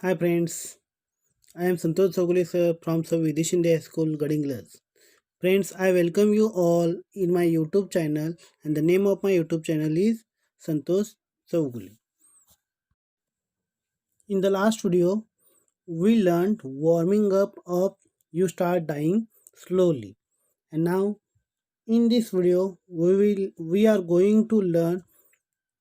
Hi friends, I am Santosh Sogule sir from Vidish India School, Gadinglas. Friends, I welcome you all in my YouTube channel, and the name of my YouTube channel is Santosh Sogule. In the last video, we learned warming up you start dying slowly. And now in this video, we are going to learn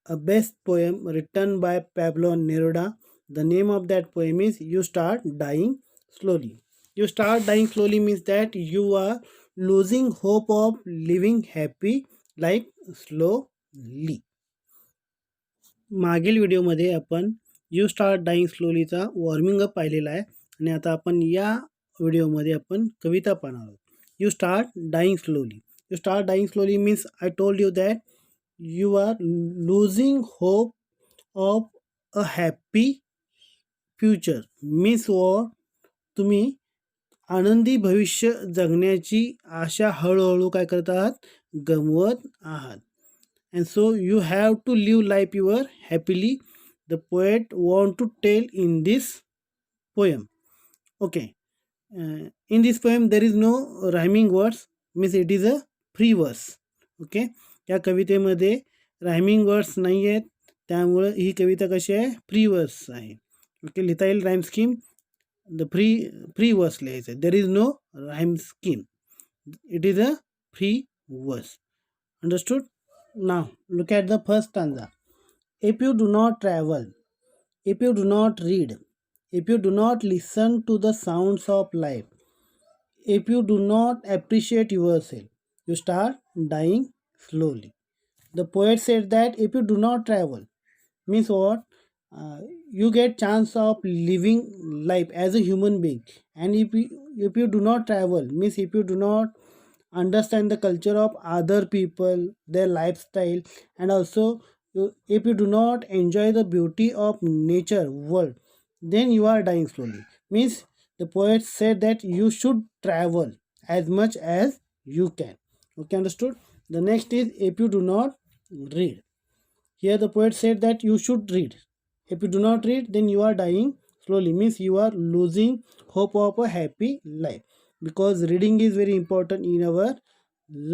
a best poem written by Pablo Neruda. The name of that poem is You Start Dying Slowly. You start dying slowly means that you are losing hope of living happy like slowly. मागील व्हिडिओमध्ये आपण you start dying स्लोलीचा warming up पाहिलेला आहे आणि आता आपण या व्हिडिओमध्ये आपण कविता पाहणार आहोत. You start dying slowly. You start dying slowly means I told you that you are losing hope of a happy future means what तुम्ही आनंदी भविष्य जगण्याची आशा हळूहळू काय करत आहात गमवत आहात. and so you have to live life your happily the poet want to tell in this poem. Okay, in this poem there is no rhyming words means it is a free verse. Okay, या कवितेमध्ये rhyming words नाही आहेत, त्यामुळं ही कविता कशी आहे free वर्स आहे. Okay, लिहिता येईल rhyme scheme the free verse लिहायचं आहे. There is no rhyme scheme, it is a free verse. Understood. Now look at the first stanza. If you do not travel, if you do not read, if you do not listen to the sounds of life, if you do not appreciate yourself, you start dying slowly. The poet said that if you do not travel, means what? You get chance of living life as a human being, and if you do not travel, means if you do not understand the culture of other people, their lifestyle, and also if you do not enjoy the beauty of nature world, then you are dying slowly. Means the poet said that you should travel as much as you can. Okay, understood. The next is if you do not read. Here the poet said that you should read. If you do not read, then you are dying slowly. Means you are losing hope of a happy life. Because reading is very important in our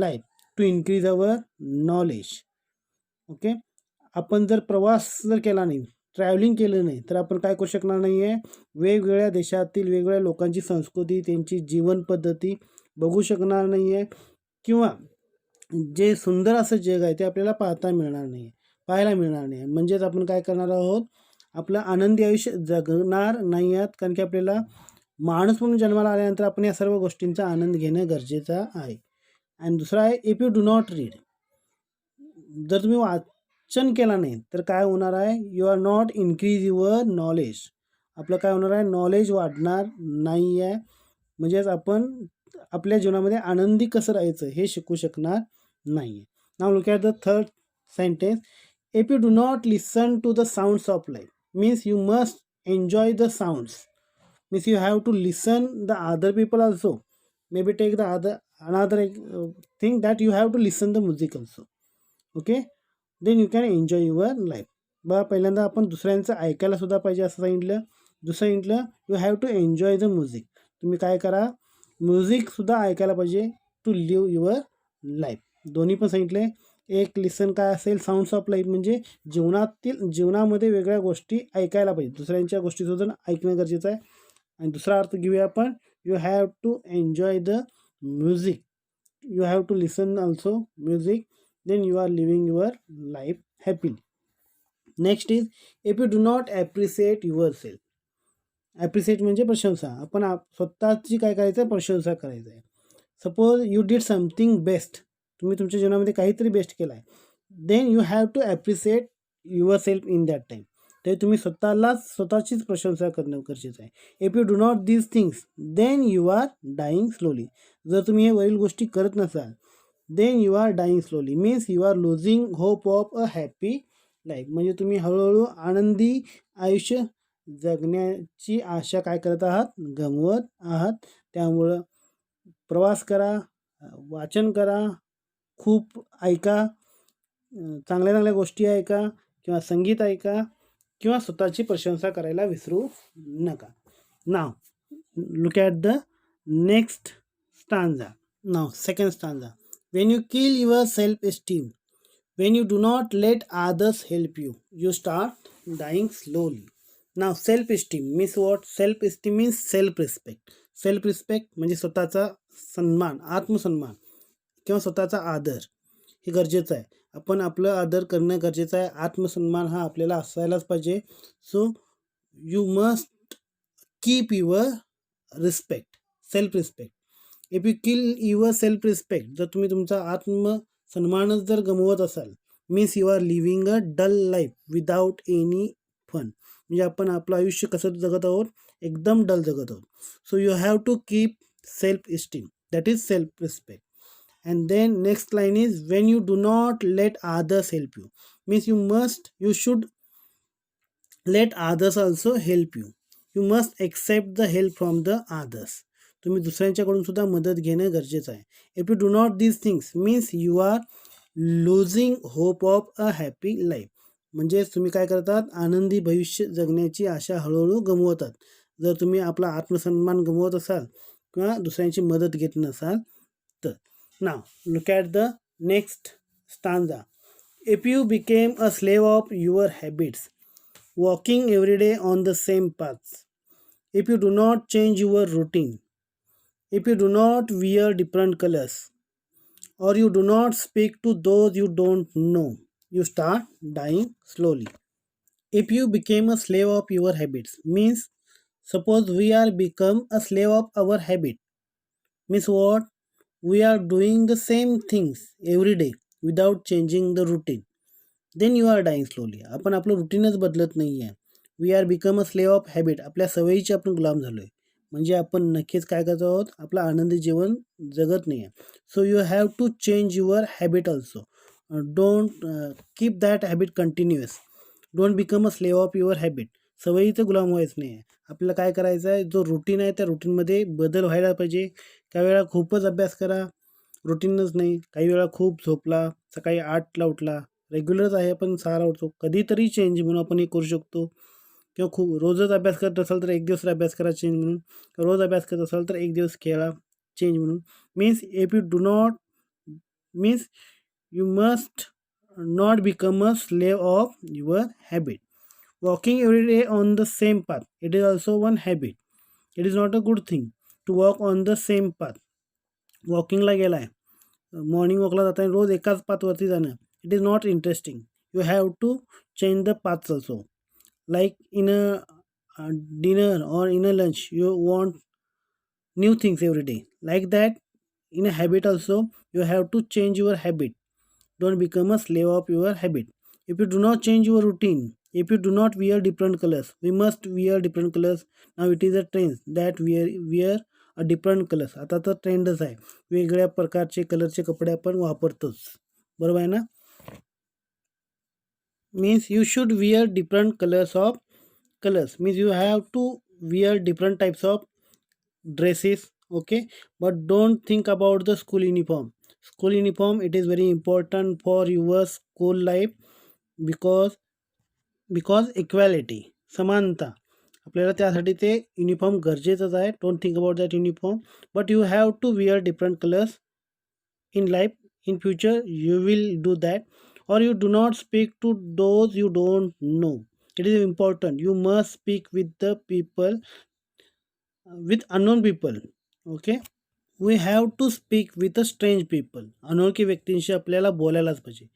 life to increase our knowledge. Okay, आपण जर प्रवास जर केला नाही, travelling केलं नाही, तर आपण काय करू शकणार नाही आहे, वेगवेगळ्या देशातील वेगवेगळ्या लोकांची संस्कृती, त्यांची जीवन पद्धती बघू शकणार नाही आहे, किंवा जे सुंदर असं जग आहे ते आपल्याला पाहायला मिळणार नाही आहे. म्हणजेच आपण काय करणार आहोत, आपलं आनंदी आयुष्य जगणार नाही आहात, कारण की आपल्याला माणूस म्हणून जन्माला आल्यानंतर आपण या सर्व गोष्टींचा आनंद घेणं गरजेचं आहे. आणि दुसरा आहे if you do not read. जर तुम्ही वाचन केला नाही तर काय होणार आहे, you are not increase your knowledge. आपलं काय होणार आहे, नॉलेज वाढणार नाही आहे. म्हणजेच आपण आपल्या जीवनामध्ये आनंदी कसं राहायचं हे शिकू शकणार नाही आहे. Now look at the third sentence. If you do not listen to the sounds of life, means you must enjoy the sounds. Means you have to listen the other people also. May be take the another thing that you have to listen the music also. Okay, then you can enjoy your life. बघा, पहिल्यांदा आपण दुसऱ्यांचं ऐकायला सुद्धा पाहिजे असं सांगितलं. दुसरं सांगितलं you have to enjoy the music. तुम्ही काय करा, म्युझिकसुद्धा ऐकायला पाहिजे टू लिव्ह युअर लाईफ. दोन्ही पण सांगितले. एक लिसन काय असेल, साऊंड्स ऑफ लाईफ म्हणजे जीवनामध्ये वेगळ्या गोष्टी ऐकायला पाहिजे, दुसऱ्यांच्या गोष्टीसुद्धा ऐकणं गरजेचं आहे. आणि दुसरा अर्थ घेऊया आपण, you have to enjoy the music. You have to listen also music, then you are living your life happily. Next is if you do not appreciate yourself. Appreciate म्हणजे प्रशंसा. आपण स्वतःची काय करायचं आहे, प्रशंसा करायचं आहे. Suppose you did something best, तुम्ही तुमच्या जीवनामध्ये काहीतरी बेस्ट केलं आहे, then you have to appreciate your self in that time. ते तुम्ही स्वतःचीच प्रशंसा करणं गरजेचं आहे. If you do not these things then you are dying slowly. जर तुम्ही हे वरील गोष्टी करत नसाल, then you are dying slowly. Means you are losing hope of a happy life. म्हणजे तुम्ही हळूहळू आनंदी आयुष्य जगण्याची आशा काय करत आहात, गमवत आहात. त्यामुळं प्रवास करा, वाचन करा, खूप ऐका, चांगल्या चांगल्या गोष्टी ऐका, किंवा संगीत ऐका, किंवा स्वतःची प्रशंसा करायला विसरू नका. नाव look at the next stanza. Now second stanza. When you kill your self-esteem, when you do not let others help you, you start dying slowly. Now self-esteem means what? Self-esteem means self-respect. Self-respect म्हणजे स्वतःचा सन्मान, आत्मसन्मान किंवा स्वतःचा आदर हे गरजेचं आहे. आपण आपलं आदर करणं गरजेचं आहे. आत्मसन्मान हा आपल्याला असायलाच पाहिजे. So you must keep your respect, self respect. If you kill your self respect, जर तुम्ही तुमचा आत्मसन्मानच जर गमवत असाल, means you are living a dull life without any fun. म्हणजे आपण आपलं आयुष्य कसं जगत आहोत? एकदम डल जगत आहोत. So you have to keep self esteem, that is self respect. And then next line is when you do not let others help you, means you should let others also help you. You must accept the help from the others. तुम्ही दुसऱ्यांच्याकडून सुद्धा मदत घेणं गरजेचं आहे. If you do not these things means you are losing hope of a happy life. म्हणजे तुम्ही काय करतात? आनंदी भविष्य जगण्याची आशा हळूहळू गमवतात. जर तुम्ही आपला आत्मसन्मान गमवत असाल किंवा दुसऱ्यांची मदत घेत नसाल तर. Now look at the next stanza. If you became a slave of your habits, walking every day on the same paths, if you do not change your routine, if you do not wear different colors, or you do not speak to those you don't know, you start dying slowly. If you became a slave of your habits means, suppose we are become a slave of our habit, means what? We are doing the same things every day without changing the routine, then you are dying slowly. आपण आपलं रुटीनच बदलत नाही आहे. We are become a slave of habit. आपल्या सवयीचे आपण गुलाम झालो आहे. म्हणजे आपण नक्कीच काय करत आहोत? आपलं आनंदी जीवन जगत नाही आहे. So you have to change your habit also. Don't keep that habit continuous. Don't become a slave of your habit. सवयीचं गुलाम व्हायचं नाही आहे. आपल्याला काय करायचं आहे? जो रुटीन आहे त्या रुटीनमध्ये बदल व्हायला पाहिजे. काही वेळा खूपच अभ्यास करा, रुटीनच नाही. काही वेळा खूप झोपला, सकाळी 8ला उठला, रेग्युलरच आहे पण 6ला उठतो. कधीतरी चेंज म्हणून आपण हे करू शकतो. किंवा खूप रोजच अभ्यास करत असाल तर एक दिवस अभ्यास करा चेंज म्हणून. रोज अभ्यास करत असाल तर एक दिवस खेळा चेंज म्हणून. Means if you do not means you must not become a slave of your habit. Walking every day on the same path, it is also one habit. It is not a good thing to walk on the same path. वॉकिंगला गेला आहे, morning वॉकला जाताना रोज एकाच पाथवरती जाणं, it is not interesting. You have to change the paths also. Like in a dinner or in a lunch, you want new things every day. Like that, in a habit also, you have to change your habit. Don't become a slave of your habit. If you do not change your routine, if you do not wear different colors, we must wear different colors. Now it is a trend that wear a different colors. आता तर ट्रेंडच आहे, वेगवेगळ्या प्रकारचे कलरचे कपडे आपण वापरतोच. बरोबर आहे ना? Means you should wear different colors means you have to wear different types of dresses, okay? But don't think about the school uniform. School uniform, it is very important for your school life because equality, समानता. आपल्याला त्यासाठी ते uniform गरजेचंच आहे. Don't think about that uniform, but you have to wear different colours in life. In future you will do that. Or you do not speak to those you don't know. It is important, you must speak with the people, with unknown people, okay? We have to speak with a strange people. अनोळखी व्यक्तींशी आपल्याला बोलायलाच पाहिजे.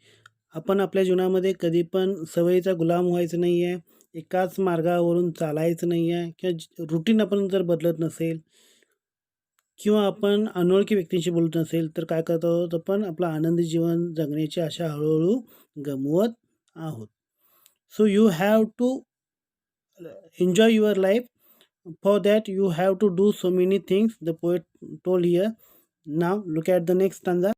आपण आपल्या जीवनामध्ये कधी पण सवयीचा गुलाम व्हायचं नाही आहे. एकाच मार्गावरून चालायचं नाही आहे. किंवा रुटीन आपण जर बदलत नसेल किंवा आपण अनोळखी व्यक्तींशी बोलत नसेल तर काय करत आहोत? आपण आपलं आनंदी जीवन जगण्याची आशा हळूहळू गमवत आहोत. So you have to enjoy your life. For that you have to do so many things the poet told here. Now look at the next stanza.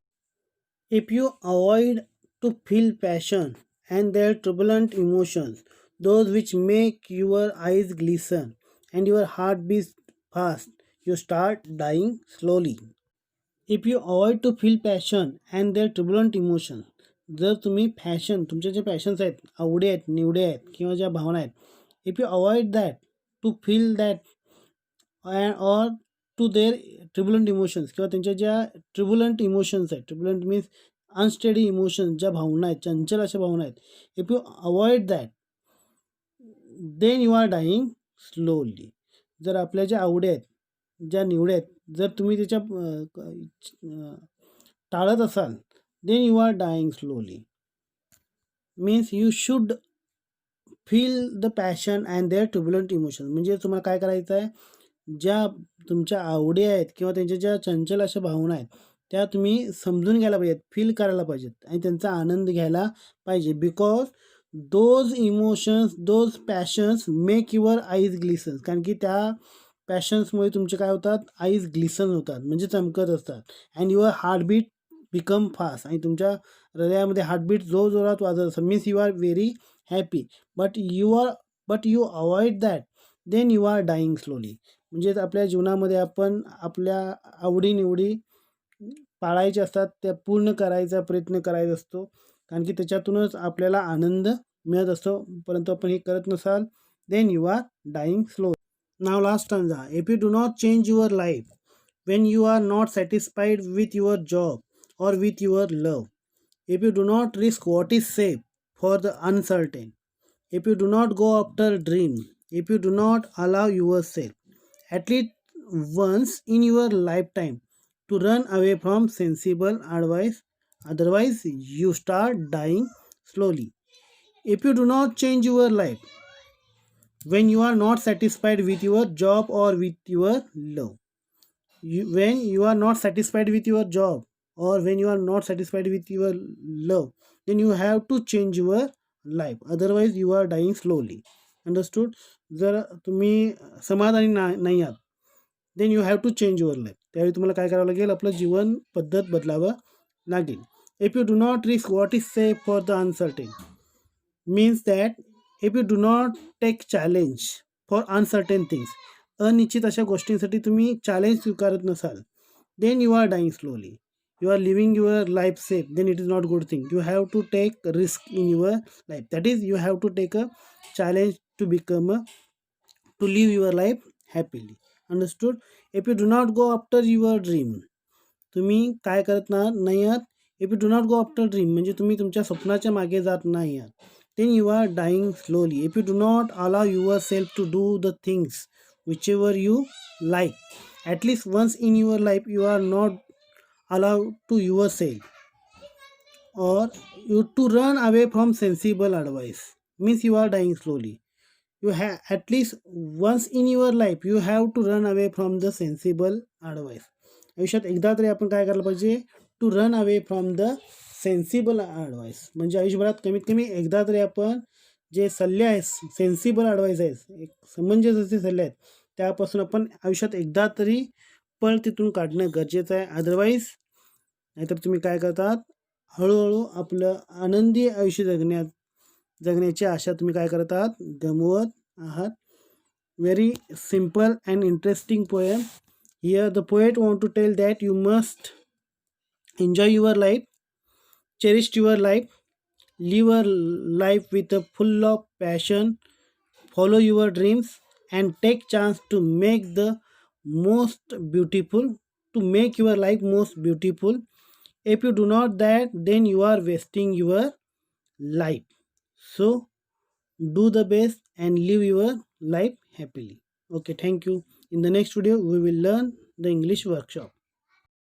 If you avoid to feel passion and their turbulent emotions, those which make your eyes glisten and your heart beat fast, you start dying slowly. If you avoid to feel passion and their turbulent emotions, जर तुम्ही fashion, तुमचे जे passions आहेत, आवडी आहेत, निवडी आहेत किंवा ज्या भावना आहेत, if you avoid that to feel that or to their turbulent emotions, किंवा त्यांच्या ज्या ट्रिब्युलंट इमोशन्स आहेत, ट्रिब्युलंट मीन्स अनस्टेडी इमोशन्स, ज्या भावना आहेत, चंचल अशा भावना आहेत, if you avoid that then you are dying slowly. जर आपल्या ज्या आवडी आहेत, ज्या निवडी आहेत, जर तुम्ही त्याच्या टाळत असाल, then you are dying slowly. Means you should feel the passion and their turbulent emotion. म्हणजे तुम्हाला काय करायचं आहे, ज्या तुमच्या आवडी आहेत किंवा त्यांच्या ज्या चंचल अशा भावना आहेत, त्या तुम्ही समजून घ्यायला पाहिजेत, फील करायला पाहिजेत आणि त्यांचा आनंद घ्यायला पाहिजे. Because those emotions, those passions make your eyes Glisson's. कारण की त्या पॅशन्समुळे तुमचे काय होतात, आईज ग्लिसन होतात, म्हणजे चमकत असतात. And your heartbeat become fast. आणि तुमच्या हृदयामध्ये हार्टबीट जोरात वाजत असतात. Means you are very happy. But you avoid that, then you are dying slowly. म्हणजेच आपल्या जीवनामध्ये आपण आपल्या आवडीनिवडी पाळायच्या असतात, त्या पूर्ण करायचा प्रयत्न करायचा असतो, कारण की त्याच्यातूनच आपल्याला आनंद मिळत असतो. परंतु आपण हे करत नसाल, then you are dying slow. Now last stanza. If you do not change your life when you are not satisfied with your job or with your love, if you do not risk what is safe for the uncertain, if you do not go after dream, if you do not allow yourself at least once in your lifetime to run away from sensible advice, otherwise you start dying slowly. If you do not change your life when you are not satisfied with your job or with your love, when you are not satisfied with your job or when you are not satisfied with your love, then you have to change your life, otherwise you are dying slowly. Understood? जर तुम्ही समाधानी नाही आहात, then you have to change your life. त्यावेळी तुम्हाला काय करावं लागेल, आपलं जीवन पद्धत बदलावं लागेल. If you do not risk what is safe for the uncertain, means that if you do not take challenge for uncertain things, अनिश्चित अशा गोष्टींसाठी तुम्ही चॅलेंज स्वीकारत नसाल, then you are dying slowly. You are living your life safe, then it is not good thing. You have to take risk in your life. That is you have to take a challenge to become to leave your life happily. Understood? If you do not go after your dream, तुम्ही काय करत नाही आहात, if you do not go after dream म्हणजे तुम्ही तुमच्या स्वप्नाच्या मागे जात नाही आहात, then you are dying slowly. If you do not allow your self to do the things whichever you like, at least once in your life you are not allowed to yourself or you to run away from sensible advice, means you are dying slowly. You have at least once in your life you have to run away from the sensible advice. आयुष्यात एकदा तरी आपण काय करायला पाहिजे, to run away from the sensible advice. म्हणजे आयुष्यभरात कमीत कमी एकदा तरी आपण जे सल्ले आहेत, सेन्सिबल ॲडवाईस आहेत, एक समंजस असे सल्ले आहेत, त्यापासून आपण आयुष्यात एकदा तरी पळ तिथून काढणं गरजेचं आहे. अदरवाईज नाहीतर तुम्ही काय करतात, हळूहळू आपलं आनंदी आयुष्य जगण्याची आशा तुम्ही काय करतात, गमवत आहात. Very simple and interesting poem. Here the poet want to tell that you must enjoy your life, cherish your life, live a life with a full of passion, follow your dreams and take chance to make the most beautiful, to make your life most beautiful. If you do not that, then you are wasting your life. So do the best and live your life happily. Okay, thank you. In the next video we will learn the English workshop.